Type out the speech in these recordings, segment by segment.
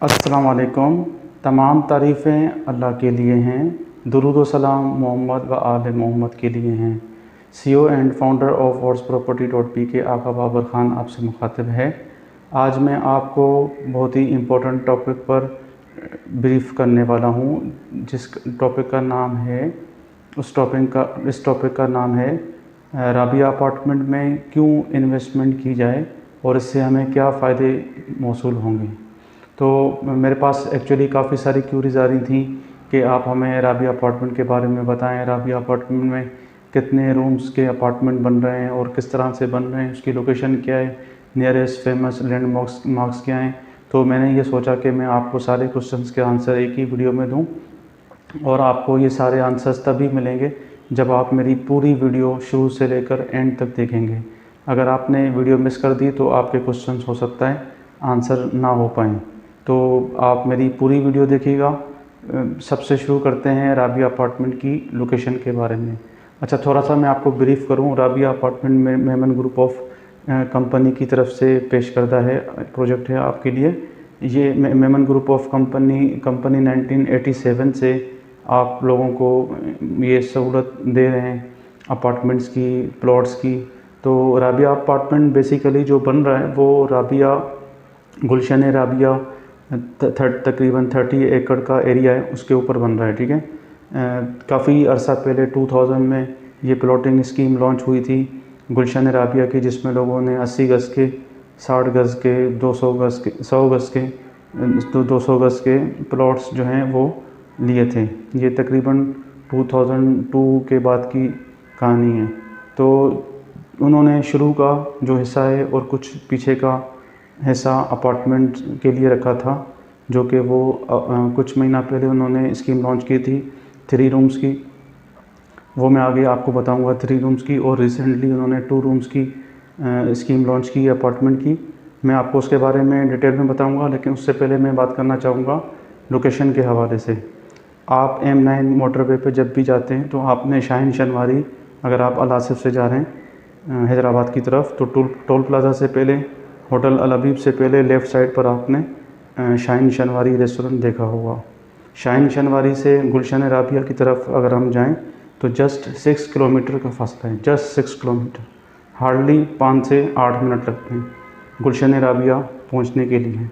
अस्सलाम वालेकुम। तमाम तारीफ़ें अल्लाह के लिए हैं। दुरूद व सलाम मोहम्मद व आले मोहम्मद के लिए हैं। CEO and founder of words property dot P के आका बाबर ख़ान आपसे मुखातिब है। आज मैं आपको बहुत ही इम्पोर्टेंट टॉपिक पर ब्रीफ़ करने वाला हूँ, जिस टॉपिक का नाम है इस टॉपिक का नाम है राबिया अपार्टमेंट में क्यों इन्वेस्टमेंट की जाए और इससे हमें क्या फ़ायदे मौसूल होंगे। तो मेरे पास एक्चुअली काफ़ी सारी क्यूरीज आ रही थी कि आप हमें राबिया अपार्टमेंट के बारे में बताएं। राबिया अपार्टमेंट में कितने रूम्स के अपार्टमेंट बन रहे हैं और किस तरह से बन रहे हैं, उसकी लोकेशन क्या है, नियरेस्ट फेमस लैंडमार्क्स क्या हैं। तो मैंने ये सोचा कि मैं आपको सारे क्वेश्चंस के आंसर एक ही वीडियो में दूं और आपको ये सारे आंसर्स तभी मिलेंगे जब आप मेरी पूरी वीडियो शुरू से लेकर एंड तक देखेंगे। अगर आपने वीडियो मिस कर दी तो आपके क्वेश्चंस हो सकता है आंसर ना हो पाएँ। तो आप मेरी पूरी वीडियो देखिएगा। सबसे शुरू करते हैं राबिया अपार्टमेंट की लोकेशन के बारे में। अच्छा, थोड़ा सा मैं आपको ब्रीफ़ करूं। राबिया अपार्टमेंट में मेमन ग्रुप ऑफ कंपनी की तरफ से पेश करदा है प्रोजेक्ट है आपके लिए। ये मेमन ग्रुप ऑफ कंपनी 1987 से आप लोगों को ये सहूलत दे रहे हैं अपार्टमेंट्स की, प्लॉट्स की। तो राबिया अपार्टमेंट बेसिकली जो बन रहा है वो राबिया गुलशन राबिया तकरीबन 30 एकड़ का एरिया है, उसके ऊपर बन रहा है। ठीक है, काफ़ी अरसा पहले 2000 में ये प्लॉटिंग स्कीम लॉन्च हुई थी गुलशन राबिया की, जिसमें लोगों ने 80 गज़ के, 60 गज़ के, 200 गज़ के, 100 गज़ के, 200 गज़ के प्लॉट्स जो हैं वो लिए थे। ये तकरीबन 2002 के बाद की कहानी है। तो उन्होंने शुरू का जो हिस्सा है और कुछ पीछे का हिस्सा अपार्टमेंट के लिए रखा था, जो कि वो कुछ महीना पहले उन्होंने स्कीम लॉन्च की थी 3 रूम्स की। वो मैं आगे आपको बताऊंगा 3 रूम्स की। और रिसेंटली उन्होंने 2 रूम्स की स्कीम लॉन्च की अपार्टमेंट की। मैं आपको उसके बारे में डिटेल में बताऊंगा, लेकिन उससे पहले मैं बात करना चाहूँगा लोकेशन के हवाले से। आप M9 मोटरवे पे जब भी जाते हैं तो आपने शाहीन शनवारी, अगर आप अल आसिफ से जा रहे हैं हैदराबाद की तरफ, तो टोल प्लाज़ा से पहले, होटल अल हबीब से पहले लेफ़्ट साइड पर आपने शाहीन शनवारी रेस्टोरेंट देखा होगा। शाहीन शनवारी से गुलशन राबिया की तरफ अगर हम जाएं तो जस्ट 6 किलोमीटर का फासला है, जस्ट 6 किलोमीटर। हार्डली 5 से 8 मिनट लगते हैं गुलशन राबिया पहुंचने के लिए।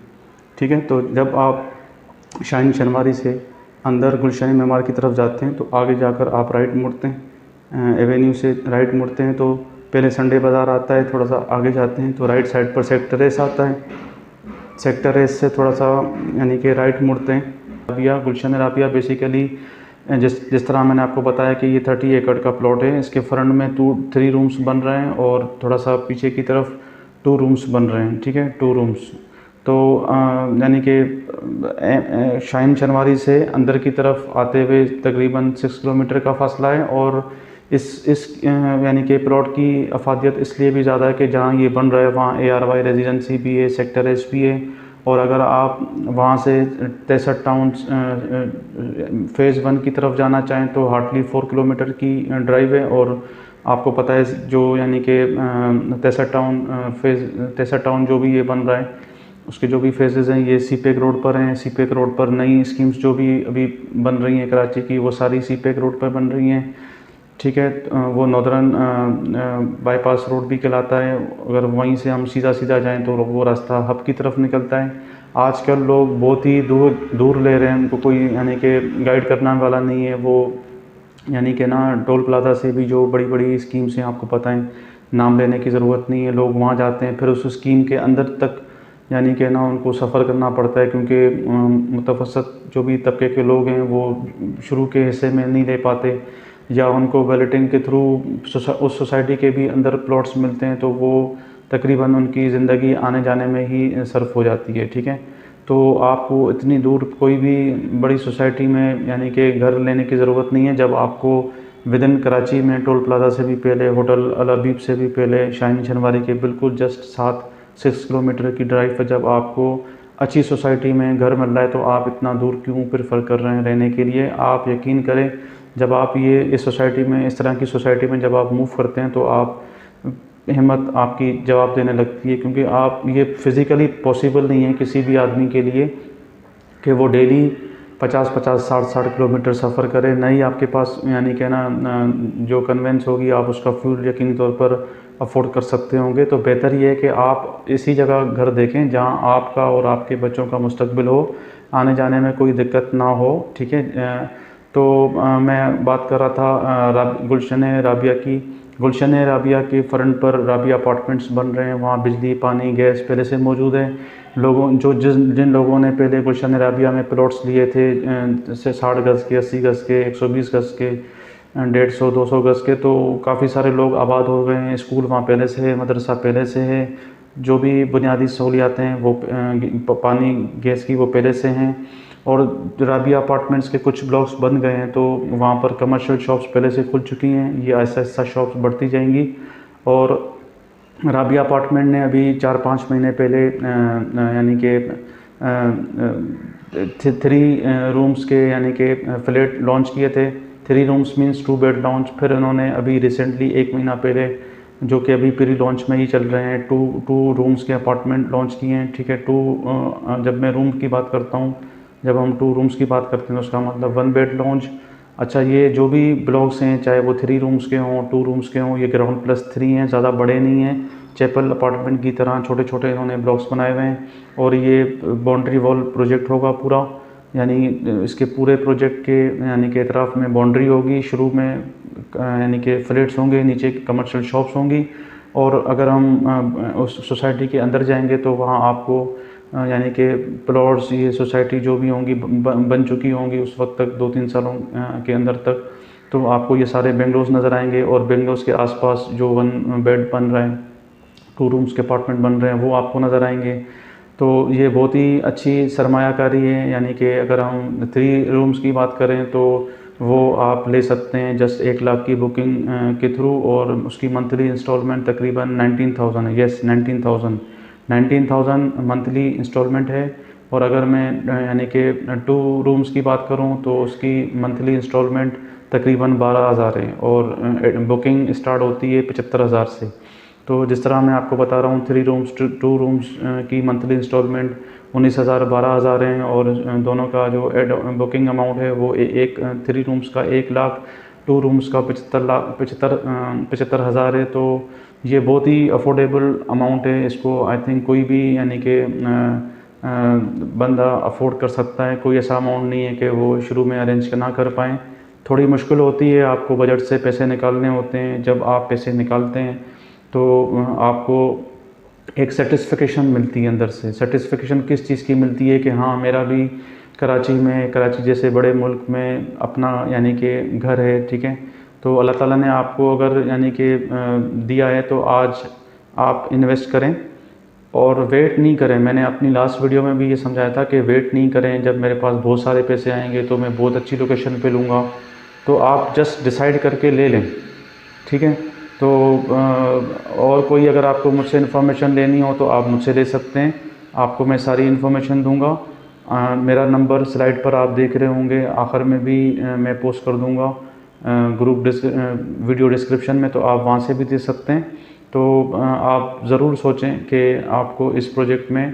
ठीक है, तो जब आप शाहीन शनवारी से अंदर गुलशन मेमार की तरफ जाते हैं तो आगे जाकर आप राइट मुड़ते हैं, एवेन्यू से राइट मुड़ते हैं तो पहले संडे बाज़ार आता है। थोड़ा सा आगे जाते हैं तो राइट साइड पर सेक्टर एस आता है। सेक्टर एस से थोड़ा सा यानी कि राइट मुड़ते हैं। राबिया गुलशन राबिया बेसिकली जिस तरह मैंने आपको बताया कि ये 30 एकड़ का प्लॉट है। इसके फ्रंट में 3 रूम्स बन रहे हैं और थोड़ा सा पीछे की तरफ 2 रूम्स बन रहे हैं। ठीक है, 2 रूम्स। तो यानी कि शाहीन शनवारी से अंदर की तरफ आते हुए तकरीबन 6 किलोमीटर का फासला है। और इस यानी कि प्लॉट की अफादियत इसलिए भी ज़्यादा है कि जहाँ ये बन रहा है वहाँ ARY रेजिडेंसी भी है, सेक्टर एस भी है। और अगर आप वहाँ से 63 टाउन फ़ेज़ 1 की तरफ जाना चाहें तो हार्डली 4 किलोमीटर की ड्राइव है। और आपको पता है जो यानी कि 63 टाउन जो भी ये बन रहा है, उसके जो भी फेजेज़ हैं ये सीपेक रोड पर हैं। सीपेक रोड पर नई स्कीम्स जो भी अभी बन रही हैं कराची की, वो सारी सीपेक रोड पर बन रही हैं। ठीक है, वो नॉर्दर्न बाईपास रोड भी कहलाता है। अगर वहीं से हम सीधा जाएं तो वो रास्ता हब की तरफ निकलता है। आजकल लोग बहुत ही दूर ले रहे हैं, उनको कोई यानी कि गाइड करने वाला नहीं है। वो यानी कि ना टोल प्लाजा से भी जो बड़ी बड़ी स्कीम्स हैं, आपको पता है, नाम लेने की ज़रूरत नहीं है, लोग वहाँ जाते हैं, फिर उस स्कीम के अंदर तक यानी कि ना उनको सफ़र करना पड़ता है, क्योंकि मुतवसत जो भी तबके के लोग हैं वो शुरू के हिस्से में नहीं ले पाते, या उनको बैलेटिंग के थ्रू उस सोसाइटी के भी अंदर प्लॉट्स मिलते हैं, तो वो तकरीबन उनकी ज़िंदगी आने जाने में ही सर्फ हो जाती है। ठीक है, तो आपको इतनी दूर कोई भी बड़ी सोसाइटी में यानी कि घर लेने की ज़रूरत नहीं है। जब आपको विद इन कराची में टोल प्लाजा से भी पहले, होटल अल हबीब से भी पहले, शाहीन शनवारी के बिल्कुल जस्ट 6 किलोमीटर की ड्राइव पर जब आपको अच्छी सोसाइटी में घर मिल रहा है तो आप इतना दूर क्यों प्रेफर कर रहे हैं रहने के लिए। आप यकीन करें, जब आप ये इस सोसाइटी में, इस तरह की सोसाइटी में जब आप मूव करते हैं तो आप हिम्मत आपकी जवाब देने लगती है, क्योंकि आप ये फ़िज़िकली पॉसिबल नहीं है किसी भी आदमी के लिए कि वो डेली 50-50, 60-60 किलोमीटर सफ़र करें। नहीं आपके पास यानी कि ना जो कन्वेंस होगी, आप उसका फ्यूल यकीनी तौर पर अफोर्ड कर सकते होंगे, तो बेहतर ये है कि आप इसी जगह घर देखें जहां आपका और आपके बच्चों का मुस्तकबिल हो, आने जाने में कोई दिक्कत ना हो। ठीक है। तो मैं बात कर रहा था गुलशन राबिया की। गुलशन राबिया के फ्रंट पर राबिया अपार्टमेंट्स बन रहे हैं, वहाँ बिजली पानी गैस पहले से मौजूद है। लोगों जिन लोगों ने पहले गुलशन राबिया में प्लॉट्स लिए थे जैसे 60 गज़ के, 80 गज़ के, 120 गज़ के, 150-200 गज़ के, तो काफ़ी सारे लोग आबाद हो गए हैं। स्कूल वहाँ पहले से है, मदरसा पहले से है, जो भी बुनियादी सहूलियातें हैं वो पानी गैस की वो पहले से हैं। और राबिया अपार्टमेंट्स के कुछ ब्लॉक्स बन गए हैं, तो वहाँ पर कमर्शियल शॉप्स पहले से खुल चुकी हैं। ये ऐसा ऐसा शॉप्स बढ़ती जाएंगी। और राबिया अपार्टमेंट ने अभी 4-5 महीने पहले यानी कि 3 रूम्स के यानी कि फ्लैट लॉन्च किए थे। 3 रूम्स मीन्स 2 बेड लॉन्च। फिर उन्होंने अभी रिसेंटली 1 महीना पहले, जो कि अभी प्री लॉन्च में ही चल रहे हैं, 2 रूम्स के अपार्टमेंट लॉन्च किए हैं। ठीक है। जब मैं रूम की बात करता हूँ, जब हम 2 रूम्स की बात करते हैं तो उसका मतलब 1 बेड लॉन्च। अच्छा, ये जो भी ब्लॉक्स हैं, चाहे वो 3 रूम्स के हों, 2 रूम्स के हों, ये ग्राउंड प्लस 3 हैं, ज़्यादा बड़े नहीं हैं। चैपल अपार्टमेंट की तरह छोटे छोटे इन्होंने ब्लॉक्स बनाए हुए हैं। और ये बाउंड्री वॉल प्रोजेक्ट होगा पूरा, यानी इसके पूरे प्रोजेक्ट के यानी कि एतराफ़ में बाउंड्री होगी। शुरू में यानी कि फ्लैट्स होंगे, नीचे कमर्शियल शॉप्स होंगी। और अगर हम उस सोसाइटी के अंदर जाएंगे तो वहाँ आपको यानी कि प्लॉट्स, ये सोसाइटी जो भी होंगी बन चुकी होंगी उस वक्त तक, 2-3 सालों के अंदर तक, तो आपको ये सारे बेंगलोस नज़र आएंगे। और बेंगलोस के आसपास जो 1 बेड बन रहे हैं, 2 रूम्स के अपार्टमेंट बन रहे हैं, वो आपको नज़र आएंगे। तो ये बहुत ही अच्छी सरमायाकारी है। यानी कि अगर हम 3 रूम्स की बात करें तो वो आप ले सकते हैं जस्ट 1 लाख की बुकिंग के थ्रू, और उसकी मंथली इंस्टॉलमेंट तकरीबन 19,000 है। यस, 19,000 मंथली इंस्टॉलमेंट है। और अगर मैं यानी कि 2 रूम्स की बात करूं तो उसकी मंथली इंस्टॉलमेंट तकरीबन 12,000 है, और बुकिंग स्टार्ट होती है 75,000 से। तो जिस तरह मैं आपको बता रहा हूँ, 3 रूम्स 2 रूम्स की मंथली इंस्टॉलमेंट 19,000 12,000 हैं, और दोनों का जो बुकिंग अमाउंट है वो 3 रूम्स का 1 लाख, 2 रूम्स का 75,000 है। तो ये बहुत ही अफोर्डेबल अमाउंट है। इसको आई थिंक कोई भी यानी कि बंदा अफोर्ड कर सकता है। कोई ऐसा अमाउंट नहीं है कि वो शुरू में अरेंज ना कर पाएँ। थोड़ी मुश्किल होती है, आपको बजट से पैसे निकालने होते हैं। जब आप पैसे निकालते हैं तो आपको एक सेटिस्फिकेशन मिलती है अंदर से। सेटिस्फिकेशन किस चीज़ की मिलती है कि हाँ, मेरा भी कराची जैसे बड़े मुल्क में अपना यानी कि घर है। ठीक है। तो अल्लाह ताला ने आपको अगर यानी कि दिया है तो आज आप इन्वेस्ट करें और वेट नहीं करें। मैंने अपनी लास्ट वीडियो में भी ये समझाया था कि वेट नहीं करें। जब मेरे पास बहुत सारे पैसे आएंगे तो मैं बहुत अच्छी लोकेशन पे लूँगा, तो आप जस्ट डिसाइड करके ले लें। ठीक है। तो और कोई अगर आपको मुझसे इन्फॉर्मेशन लेनी हो तो आप मुझसे ले सकते हैं, आपको मैं सारी इन्फॉर्मेशन दूंगा। मेरा नंबर स्लाइड पर आप देख रहे होंगे, आखिर में भी मैं पोस्ट कर दूंगा वीडियो डिस्क्रिप्शन में, तो आप वहां से भी दे सकते हैं। तो आप ज़रूर सोचें कि आपको इस प्रोजेक्ट में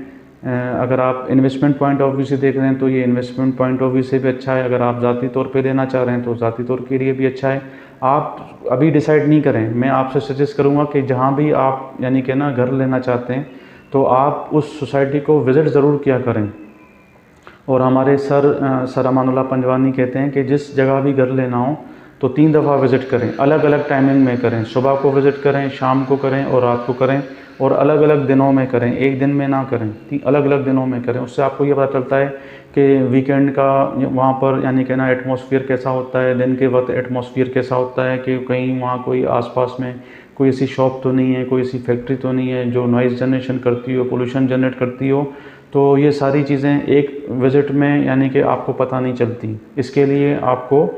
अगर आप इन्वेस्टमेंट पॉइंट ऑफ व्यू से देख रहे हैं तो ये इन्वेस्टमेंट पॉइंट ऑफ व्यू से भी अच्छा है। अगर आप ज़ाती तौर पे लेना चाह रहे हैं तो ज़ाती तौर के लिए भी अच्छा है। आप अभी डिसाइड नहीं करें। मैं आपसे सजेस्ट करूंगा कि जहां भी आप यानी कि ना घर लेना चाहते हैं तो आप उस सोसाइटी को विज़िट ज़रूर किया करें। और हमारे सर अमानुल्लाह पंजवानी कहते हैं कि जिस जगह भी घर लेना हो तो 3 दफ़ा विज़िट करें, अलग अलग टाइमिंग में करें। सुबह को विज़िट करें, शाम को करें और रात को करें, और अलग अलग दिनों में करें। एक दिन में ना करें, अलग अलग दिनों में करें। उससे आपको ये पता चलता है कि वीकेंड का वहाँ पर यानी कि ना एटमॉस्फेयर कैसा होता है, दिन के वक्त एटमॉस्फेयर कैसा होता है, कि कहीं वहाँ कोई आसपास में कोई ऐसी शॉप तो नहीं है, कोई ऐसी फैक्ट्री तो नहीं है जो नॉइज़ जनरेशन करती हो, पोल्यूशन जनरेट करती हो। तो ये सारी चीज़ें एक विज़िट में यानी कि आपको पता नहीं चलती। इसके लिए आपको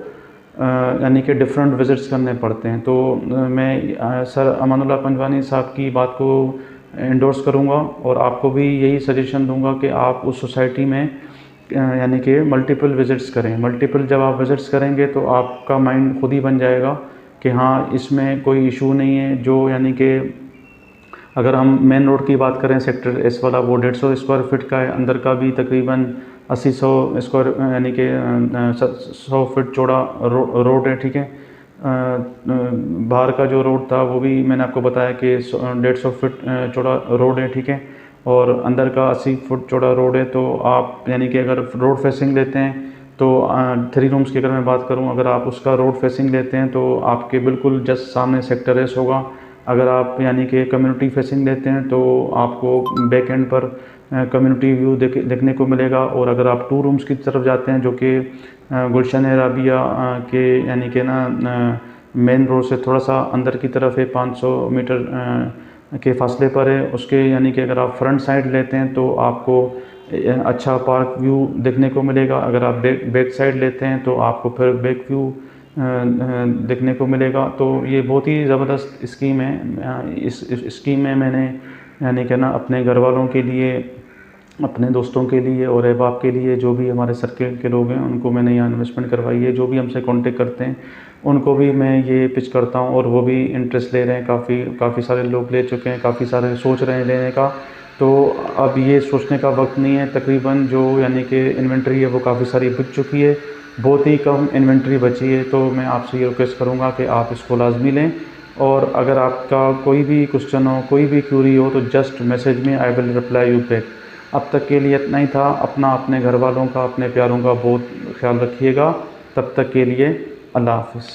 यानी कि डिफरेंट विज़िट्स करने पड़ते हैं। तो मैं सर अमानुल्लाह पंजवानी साहब की बात को इंडोर्स करूँगा, और आपको भी यही सजेशन दूंगा कि आप उस सोसाइटी में यानी कि मल्टीपल विज़िट्स करें। मल्टीपल जब आप विज़िट्स करेंगे तो आपका माइंड खुद ही बन जाएगा कि हाँ, इसमें कोई इशू नहीं है। जो यानी कि अगर हम मेन रोड की बात करें, सेक्टर एस वाला, वो 150 स्क्वायर फीट का है, अंदर का भी तकरीबन 80-100 स्क्वायर यानी कि 100 फीट चौड़ा रोड है, ठीक है। बाहर का जो रोड था वो भी मैंने आपको बताया कि 150 फीट चौड़ा रोड है, ठीक है। और अंदर का 80 फुट चौड़ा रोड है। तो आप यानी कि अगर रोड फेसिंग लेते हैं तो 3 रूम्स की अगर मैं बात करूं, अगर आप उसका रोड फेसिंग लेते हैं तो आपके बिल्कुल जस्ट सामने सेक्टर एस होगा। अगर आप यानी कि कम्युनिटी फेसिंग लेते हैं तो आपको बैक एंड पर कम्युनिटी व्यू देखने को मिलेगा। और अगर आप 2 रूम्स की तरफ जाते हैं जो कि गुलशन राबिया के यानी कि ना मेन रोड से थोड़ा सा अंदर की तरफ है, 500 मीटर के फासले पर है उसके, यानी कि अगर आप फ्रंट साइड लेते हैं तो आपको अच्छा पार्क व्यू देखने को मिलेगा। अगर आप बैक साइड लेते हैं तो आपको फिर बैक व्यू देखने को मिलेगा। तो ये बहुत ही ज़बरदस्त स्कीम है। इस स्कीम में मैंने यानी कि ना अपने घर वालों के लिए, अपने दोस्तों के लिए और अहबाब के लिए, जो भी हमारे सर्किल के लोग हैं उनको मैंने यहाँ इन्वेस्टमेंट करवाई है। जो भी हमसे कांटेक्ट करते हैं उनको भी मैं ये पिच करता हूँ और वो भी इंटरेस्ट ले रहे हैं। काफ़ी सारे लोग ले चुके हैं, काफ़ी सारे सोच रहे हैं लेने का। तो अब ये सोचने का वक्त नहीं है। तकरीबन जो यानी कि इन्वेंट्री है वो काफ़ी सारी बिक चुकी है, बहुत ही कम इन्वेंट्री बची है। तो मैं आपसे ये रिक्वेस्ट करूँगा कि आप इसको लाजमी लें। और अगर आपका कोई भी क्वेश्चन हो, कोई भी क्यूरी हो तो जस्ट मैसेज में, I will reply you back. अब तक के लिए इतना ही था। अपने घर वालों का, अपने प्यारों का बहुत ख्याल रखिएगा। तब तक के लिए अल्लाह हाफ़िज़।